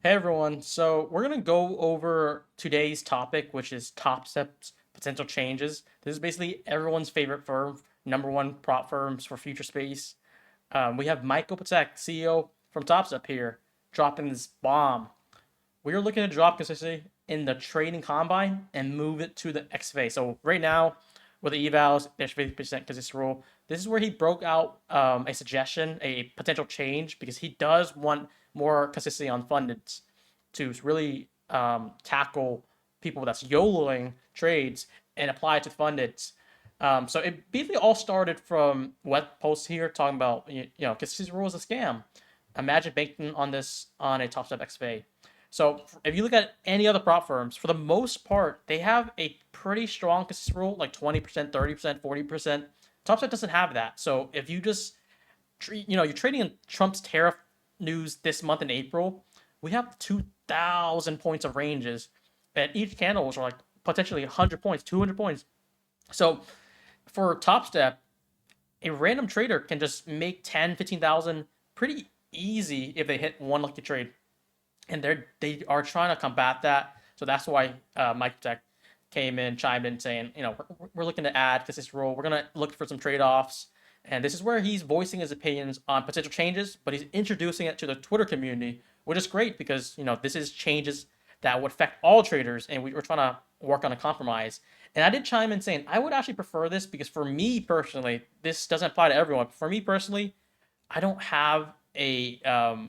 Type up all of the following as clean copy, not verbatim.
Hey everyone, so we're gonna go over today's topic, which is Topstep's potential changes. This is basically everyone's favorite firm, number one prop firms for future space. We have Michael Patak, CEO from Topstep here, dropping this bomb. We are looking to drop consistency in the trading combine and move it to the XFA. So right now, with the evals, there's 50% consistency rule. This is where he broke out a suggestion, a potential change, because he does want more consistency on funded to really tackle people that's YOLOing trades and apply it to funded. So it basically all started from web posts here talking about consistency rule is a scam. Imagine banking on this on a Top Step XFA. So if you look at any other prop firms, for the most part, they have a pretty strong consistency rule, like 20%, 30%, 40%. Topstep doesn't have that. So if you just, you're trading in Trump's tariff news this month in April, we have 2,000 points of ranges, and each candle was like potentially 100 points, 200 points. So for Topstep, a random trader can just make 10, 15,000 pretty easy if they hit one lucky trade, and they are trying to combat that. So that's why Mike Tech came in, chimed in, saying, we're looking to add because this rule. We're gonna look for some trade offs, and this is where he's voicing his opinions on potential changes, but he's introducing it to the Twitter community, which is great because this is changes that would affect all traders, and we're trying to work on a compromise. And I did chime in saying I would actually prefer this because for me personally, this doesn't apply to everyone. For me personally, I don't have a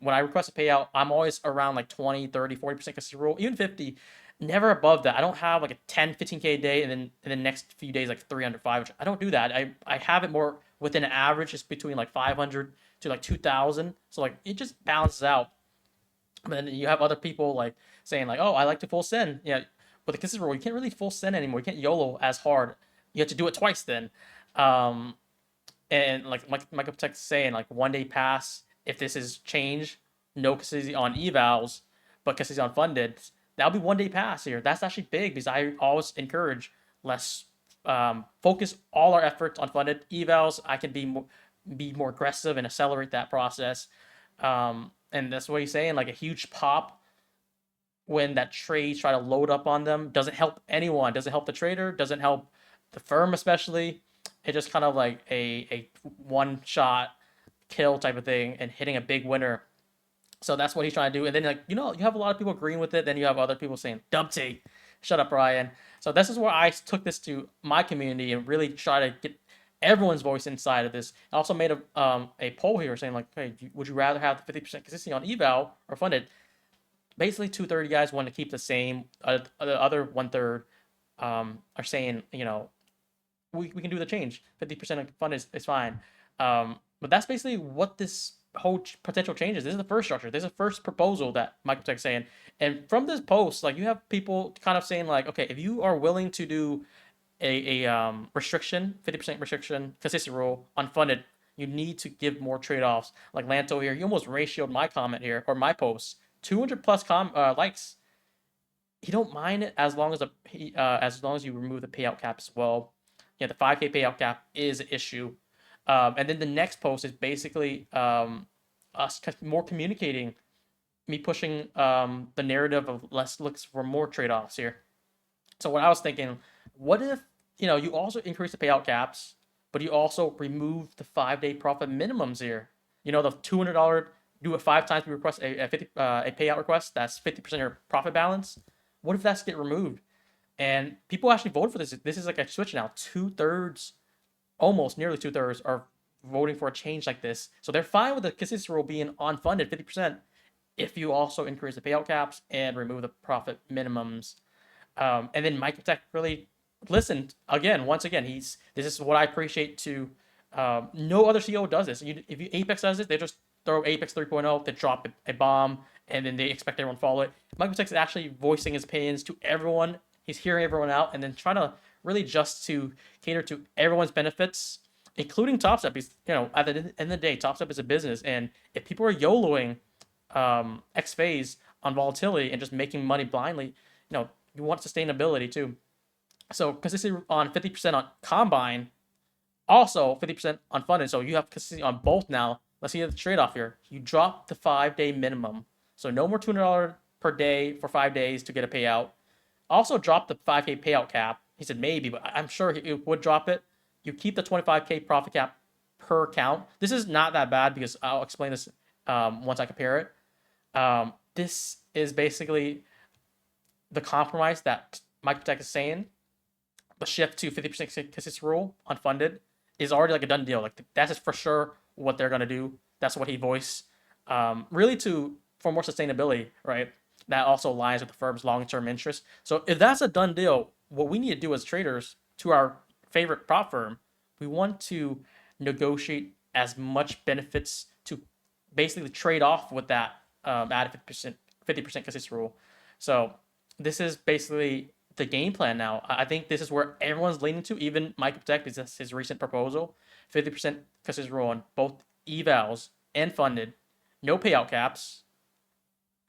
when I request a payout, I'm always around like 20, 30, 40% consistency rule, even 50, never above that. I don't have like a 10, 15K a day and then in the next few days like 305, which I don't do that. I have it more within an average, just between like 500 to like 2,000. So like it just balances out. But then you have other people like saying like, "Oh, I like to full send." Yeah, with the consistency rule, you can't really full send anymore. You can't YOLO as hard. You have to do it twice then. Um, and like Michael Patek saying, like 1 day pass, if this is changed, no consistency on evals, but consistency on funded, that'll be 1 day pass here. That's actually big because I always encourage less focus all our efforts on funded evals. I can be more aggressive and accelerate that process. And that's what he's saying. Like a huge pop when that trades try to load up on them doesn't help anyone. Doesn't help the trader. Doesn't help the firm especially. It's just kind of like a one shot kill type of thing and hitting a big winner. So that's what he's trying to do. And then like you have a lot of people agreeing with it. Then you have other people saying Dubty, shut up, Ryan. So this is where I took this to my community and really try to get everyone's voice inside of this. I also made a poll here saying like, hey, would you rather have the 50% consistency on eval or funded? Basically, 2/3 guys want to keep the same. The other 1/3 are saying, we can do the change. 50% of fund is fine. But that's basically what this whole potential changes. This is the first structure. This is the first proposal that Michael Tech's saying. And from this post, like you have people kind of saying like, okay, if you are willing to do a restriction, 50% restriction, consistency rule unfunded, you need to give more trade-offs. Like Lanto here, he almost ratioed my comment here or my post. 200 plus likes. He don't mind it as long as you remove the payout cap as well. Yeah, the 5K payout cap is an issue. And then the next post is basically us more communicating, me pushing the narrative of less looks for more trade-offs here. So what I was thinking, what if you also increase the payout caps, but you also remove the 5 day profit minimums here? The $200, do it 5 times. We request a payout request. That's 50% of your profit balance. What if that's get removed? And people actually voted for this. This is like a switch now. 2/3, almost nearly 2/3, are voting for a change like this. So they're fine with the consistency rule being unfunded 50% if you also increase the payout caps and remove the profit minimums. And then Mike Tech really listened again. Once again, this is what I appreciate too. No other CEO does this. If Apex does it, they just throw Apex 3.0, they drop a bomb, and then they expect everyone to follow it. Michael Tech is actually voicing his opinions to everyone. He's hearing everyone out, and then trying to really just to cater to everyone's benefits, including Topstep. Because at the end of the day, Topstep is a business, and if people are YOLOing X phase on volatility and just making money blindly, you want sustainability too. So consistency on 50% on combine, also 50% unfunded. So you have consistency on both now. Let's see the trade off here. You drop the 5 day minimum. So no more $200 per day for 5 days to get a payout. Also dropped the 5K payout cap. He said maybe, but I'm sure he would drop it. You keep the 25K profit cap per count. This is not that bad because I'll explain this once I compare it. This is basically the compromise that Mike Patak is saying. The shift to 50% consistency rule unfunded is already like a done deal. Like that's just for sure what they're gonna do. That's what he voiced. Really to for more sustainability, right? That also aligns with the firm's long-term interest. So if that's a done deal, what we need to do as traders to our favorite prop firm, we want to negotiate as much benefits to basically trade off with that added 50% consistency rule. So this is basically the game plan now. I think this is where everyone's leaning to. Even Michael Patak, because that's his recent proposal, 50% consistency rule on both evals and funded, no payout caps,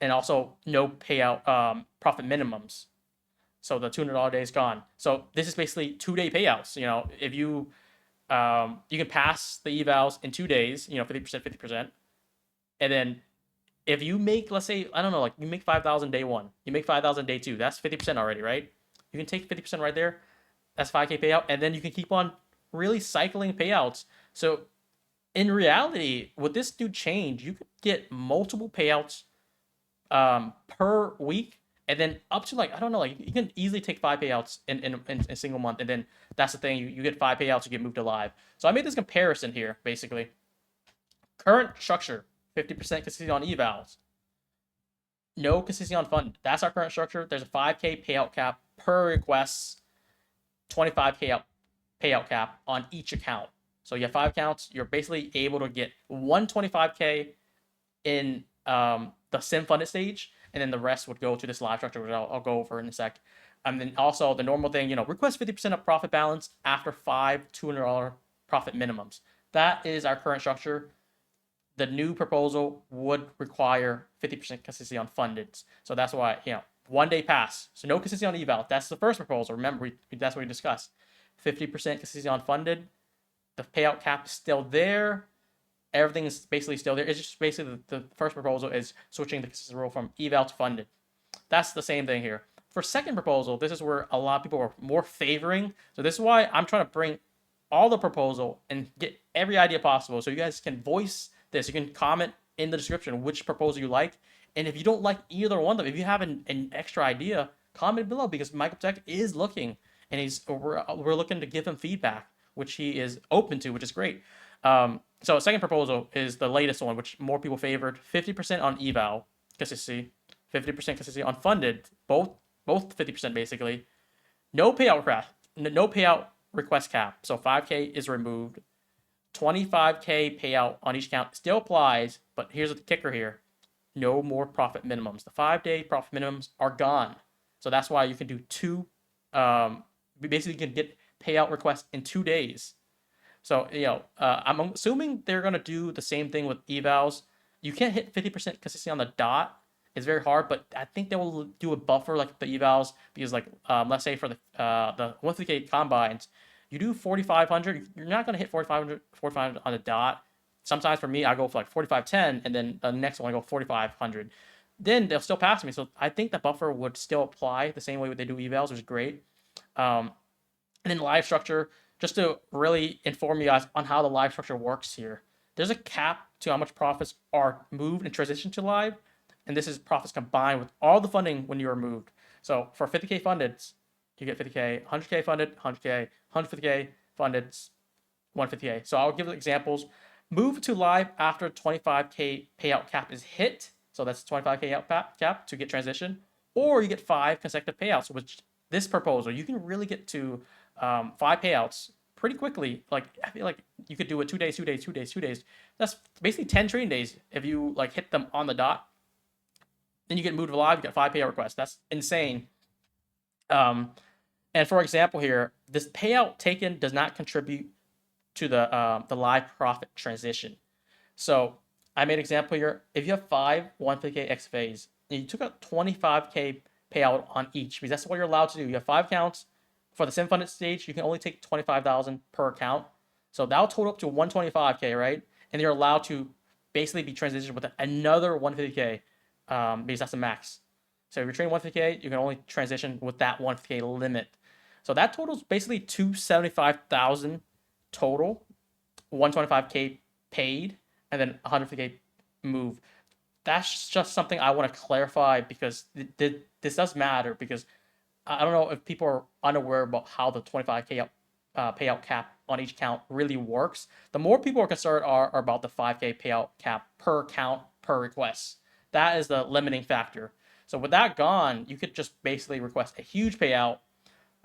and also no payout profit minimums. So the $200 day is gone. So this is basically 2-day payouts. If you can pass the evals in 2 days, 50%, 50%, and then if you make, let's say, I don't know, like you make 5,000 day one, you make 5,000 day two, that's 50% already, right? You can take 50% right there. That's 5K payout, and then you can keep on really cycling payouts. So in reality, with this new change, you could get multiple payouts per week, and then up to like I don't know, like you can easily take 5 payouts in a single month, and then that's the thing, you get 5 payouts, you get moved to live. So I made this comparison here, basically. Current structure, 50% consistency on evals, no consistency on fund. That's our current structure. There's a 5K payout cap per request, 25K payout cap on each account. So you have 5 accounts. You're basically able to get 125K in the sim funded stage, and then the rest would go to this live structure, which I'll go over in a sec. And then also the normal thing, request 50% of profit balance after 5 $200 profit minimums. That is our current structure. The new proposal would require 50% consistency on funded. So that's why, 1 day pass. So no consistency on eval. That's the first proposal. Remember, that's what we discussed. 50% consistency on funded. The payout cap is still there. Everything is basically still there. It's just basically the first proposal is switching the consistency rule from eval to funded. That's the same thing here. For second proposal, this is where a lot of people are more favoring. So this is why I'm trying to bring all the proposal and get every idea possible, so you guys can voice this. You can comment in the description which proposal you like, and if you don't like either one of them, if you have an extra idea, comment below, because Michael Patak is looking, and we're looking to give him feedback, which he is open to, which is great. So second proposal is the latest one, which more people favored. 50% on eval consistency, 50% consistency on funded, both 50% basically. No payout request cap. So 5K is removed. 25K payout on each account still applies, but here's the kicker here. No more profit minimums. The 5-day profit minimums are gone. So that's why you can do two. Basically, you can get payout requests in 2 days. So, I'm assuming they're going to do the same thing with evals. You can't hit 50% consistency on the dot. It's very hard, but I think they will do a buffer like the evals, because let's say for the 150K combines, you do 4,500. You're not going to hit 4,500 on the dot. Sometimes for me, I go for like 4,510, and then the next one I go 4,500. Then they'll still pass me. So I think the buffer would still apply the same way they do evals, which is great. And then live structure, just to really inform you guys on how the live structure works here. There's a cap to how much profits are moved and transitioned to live, and this is profits combined with all the funding when you are moved. So for 50K funded, you get 50K, 100K funded, 100K, 150K funded, 150K. So I'll give examples. Move to live after 25K payout cap is hit. So that's 25K out cap to get transition. Or you get 5 consecutive payouts, which this proposal, you can really get to 5 payouts pretty quickly. Like, I feel like you could do it 2 days, 2 days, 2 days, 2 days. That's basically 10 trading days if you hit them on the dot. Then you get moved to live, you get 5 payout requests. That's insane. And for example here, this payout taken does not contribute to the live profit transition. So I made an example here. If you have 5 150K XFAs, and you took a 25K payout on each, because that's what you're allowed to do. You have 5 accounts. For the sim funded stage, you can only take 25,000 per account. So that'll total up to 125K, right? And you're allowed to basically be transitioned with another 150K because that's the max. So if you're trading 150K, you can only transition with that 150K limit. So that totals basically 275,000 total, 125K paid, and then 150K move. That's just something I want to clarify because this does matter, because I don't know if people are unaware about how the 25K payout cap on each account really works. The more people are concerned are about the 5K payout cap per account per request. That is the limiting factor. So with that gone, you could just basically request a huge payout.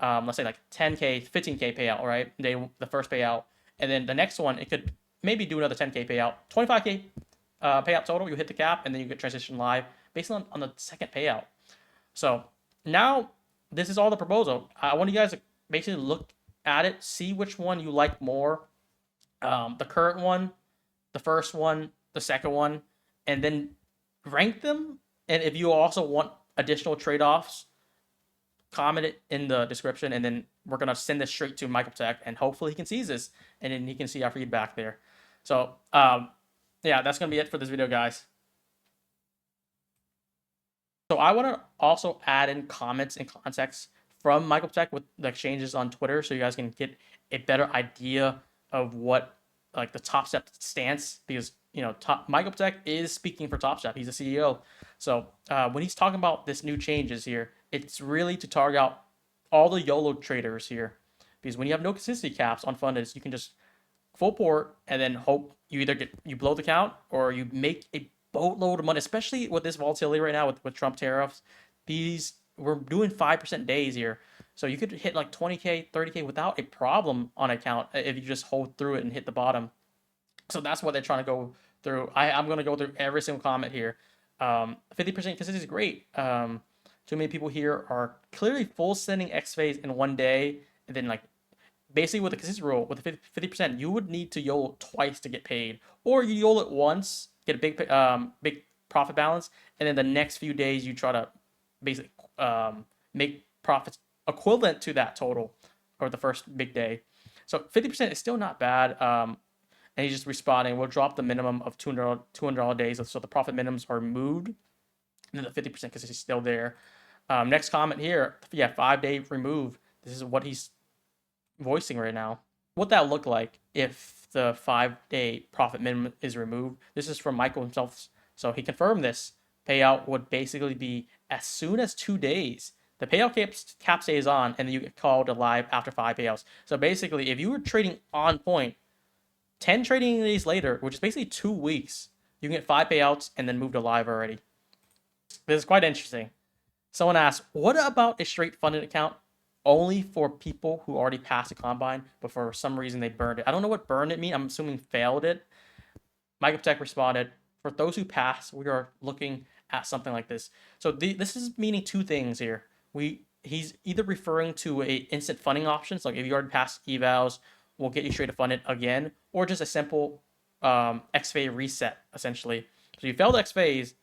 Let's say like 10K, 15K payout, right? The first payout, and then the next one it could maybe do another 10K payout, 25K payout total. You hit the cap, and then you get transition live based on the second payout. So now this is all the proposal. I want you guys to basically look at it, see which one you like more. The current one, the first one, the second one, and then rank them. And if you also want additional trade-offs, comment it in the description, and then we're gonna send this straight to Michael Patak, and hopefully he can see this, and then he can see our feedback there. So yeah, that's gonna be it for this video, guys. So I want to also add in comments and context from Michael Patak with the exchanges on Twitter, so you guys can get a better idea of what like the Topstep stance, because Michael Patak is speaking for Topstep. He's the CEO. So when he's talking about this new changes here, it's really to target out all the YOLO traders here, because when you have no consistency caps on funded, you can just full port and then hope you either you blow the count or you make a boatload of money, especially with this volatility right now with Trump tariffs. We're doing 5% days here. So you could hit like 20K, 30K without a problem on account if you just hold through it and hit the bottom. So that's what they're trying to go through. I'm going to go through every single comment here. 50% consistency is great. Too many people here are clearly full sending X phase in one day, and then like basically with the consistency rule with the 50%, you would need to YOLO twice to get paid, or you YOLO it once, get a big profit balance, and then the next few days you try to basically make profits equivalent to that total or the first big day. So 50% is still not bad. And he's just responding, we'll drop the minimum of $200 days, so the profit minimums are moved, and then the 50% because he's still there. Next comment here, yeah, 5-day remove. This is what he's voicing right now. What that look like if the 5-day profit minimum is removed? This is from Michael himself, so he confirmed this. Payout would basically be as soon as 2 days. The payout cap stays on, and then you get called live after 5 payouts. So basically, if you were trading on point, 10 trading days later, which is basically 2 weeks, you can get 5 payouts and then move to live already. This is quite interesting. Someone asked, what about a straight funded account only for people who already passed the combine, but for some reason they burned it? I don't know what burned it mean. I'm assuming failed it. Michael Patak responded, for those who pass, we are looking at something like this. So this is meaning 2 things here. He's either referring to a instant funding options, like if you already passed evals, we'll get you straight to funded again, or just a simple X phase reset, essentially. So you failed X phase,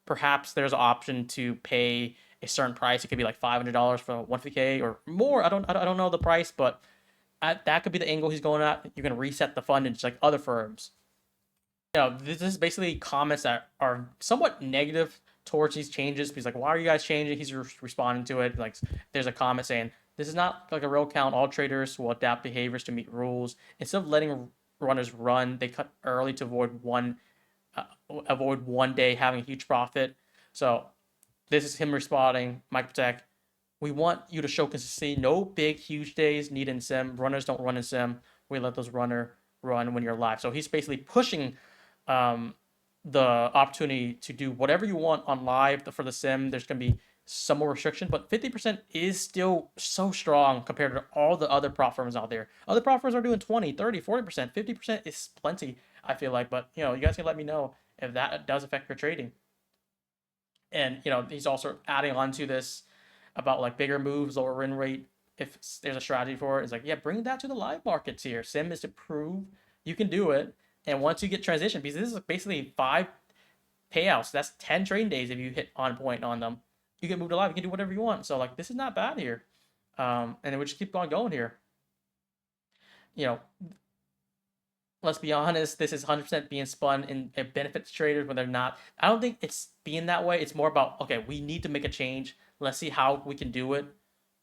perhaps there's an option to pay a certain price. It could be like $500 for 150K or more. I don't know the price, but that could be the angle he's going at. You're gonna reset the fund just like other firms. This is basically comments that are somewhat negative towards these changes, because like, why are you guys changing? He's responding to it. Like, there's a comment saying, this is not like a real count. All traders will adapt behaviors to meet rules. Instead of letting runners run, they cut early to avoid one day having a huge profit. So this is him responding, Michael Patak. We want you to show consistency. No big, huge days needed in sim. Runners don't run in sim. We let those runner run when you're live. So he's basically pushing the opportunity to do whatever you want on live for the sim. There's going to be some more restriction, but 50% is still so strong compared to all the other prop firms out there. Other prop firms are doing 20, 30, 40%. 50% is plenty, I feel like. But, you guys can let me know if that does affect your trading. And, he's also adding on to this about like bigger moves, lower win rate. If there's a strategy for it, it's like, yeah, bring that to the live markets here. Sim is to prove you can do it. And once you get transition, because this is basically 5 payouts, that's 10 trading days if you hit on point on them. You can move to live, you can do whatever you want. So like, this is not bad here. And then we just keep on going here. let's be honest, this is 100% being spun in a benefit to traders when they're not. I don't think it's being that way. It's more about, okay, we need to make a change. Let's see how we can do it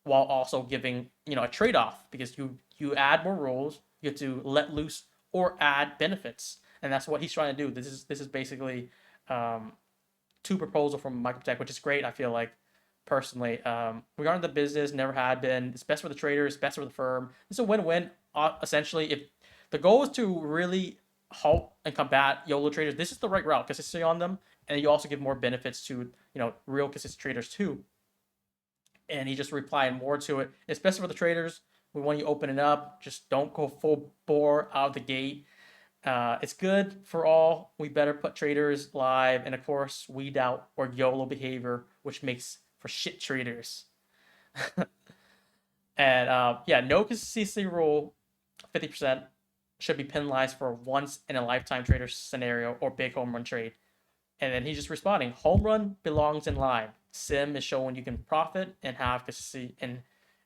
while also giving, a trade-off, because you add more rules, you have to let loose or add benefits. And that's what he's trying to do. This is basically um, two proposal from Michael Patak, which is great, I feel like, personally. Regarding the business, never had been. It's best for the traders, best for the firm. It's a win-win, essentially. If the goal is to really halt and combat YOLO traders, this is the right route. Consistency on them, and you also give more benefits to real consistent traders too. And he just replied more to it. It's best for the traders. We want you open it up. Just don't go full bore out of the gate. It's good for all. We better put traders live, and of course, weed out or YOLO behavior, which makes for shit traders. And yeah, no consistency rule, 50% should be penalized for once in a lifetime trader scenario or big home run trade. And then he's just responding, home run belongs in live. Sim is showing you can profit and have consistency, and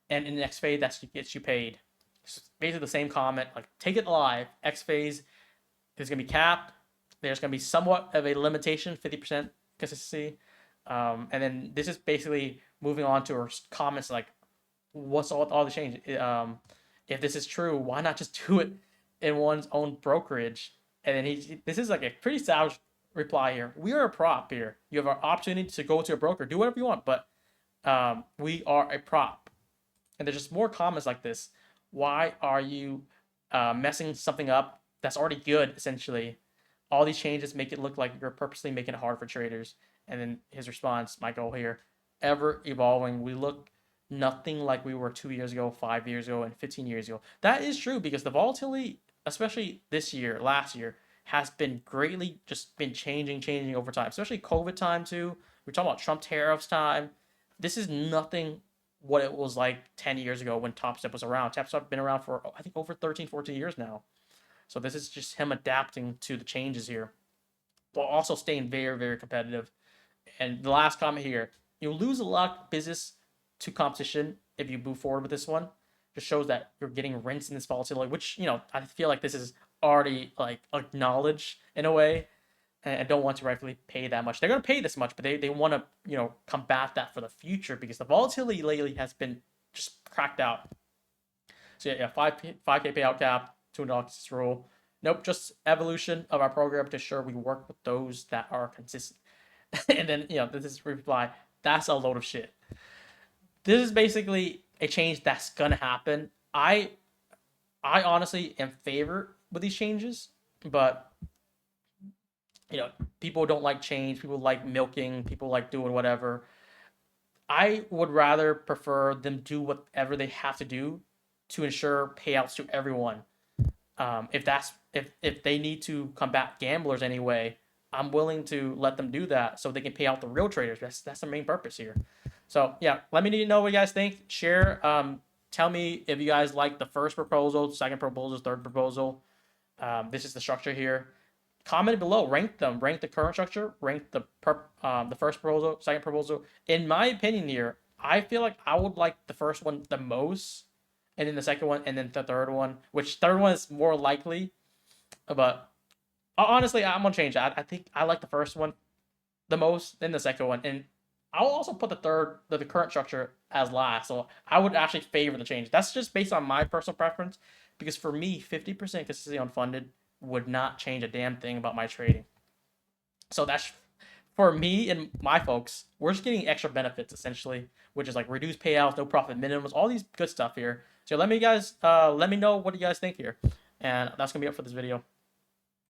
in the next phase that gets you paid. It's basically the same comment, like take it live. X phase is going to be capped. There's going to be somewhat of a limitation, 50% consistency. And then this is basically moving on to her comments like, what's all the change? If this is true, why not just do it in one's own brokerage? And then this is like a pretty savage reply here. We are a prop here. You have an opportunity to go to a broker, do whatever you want, but we are a prop. And there's just more comments like this. Why are you messing something up that's already good, essentially? All these changes make it look like you're purposely making it hard for traders. And then his response, Michael here, ever evolving. We look nothing like we were 2 years ago, 5 years ago, and 15 years ago. That is true, because the volatility, especially this year, last year, has been greatly just been changing over time, especially COVID time too. We're talking about Trump tariffs time. This is nothing what it was like 10 years ago when Topstep was around. Topstep been around for, I think, over 13, 14 years now. So this is just him adapting to the changes here, while also staying very, very competitive. And the last comment here, you'll lose a lot of business to competition if you move forward with this one. Just shows that you're getting rinsed in this volatility, which, I feel like this is already like acknowledged in a way, and don't want to rightfully pay that much. They're going to pay this much, but they want to, combat that for the future, because the volatility lately has been just cracked out. So yeah, 5K payout cap, $200 rule. Nope, just evolution of our program to ensure we work with those that are consistent. And then, this is reply. That's a load of shit. This is basically a change that's gonna happen. I honestly am favor with these changes, but people don't like change. People like milking. People like doing whatever. I would rather prefer them do whatever they have to do to ensure payouts to everyone. If they need to combat gamblers anyway, I'm willing to let them do that so they can pay out the real traders. That's the main purpose here. So yeah, let me know what you guys think. Share. Tell me if you guys like the first proposal, second proposal, third proposal. This is the structure here. Comment below. Rank them. Rank the current structure. Rank the first proposal, second proposal. In my opinion here, I feel like I would like the first one the most, and then the second one, and then the third one. Which third one is more likely, but honestly, I'm gonna change that. I think I like the first one the most, then the second one, and I'll also put the current structure as last. So I would actually favor the change. That's just based on my personal preference, because for me, 50% consistency unfunded would not change a damn thing about my trading. So that's for me and my folks. We're just getting extra benefits essentially, which is like reduced payouts, no profit minimums, all these good stuff here. So let me know what you guys think here, and that's gonna be it for this video.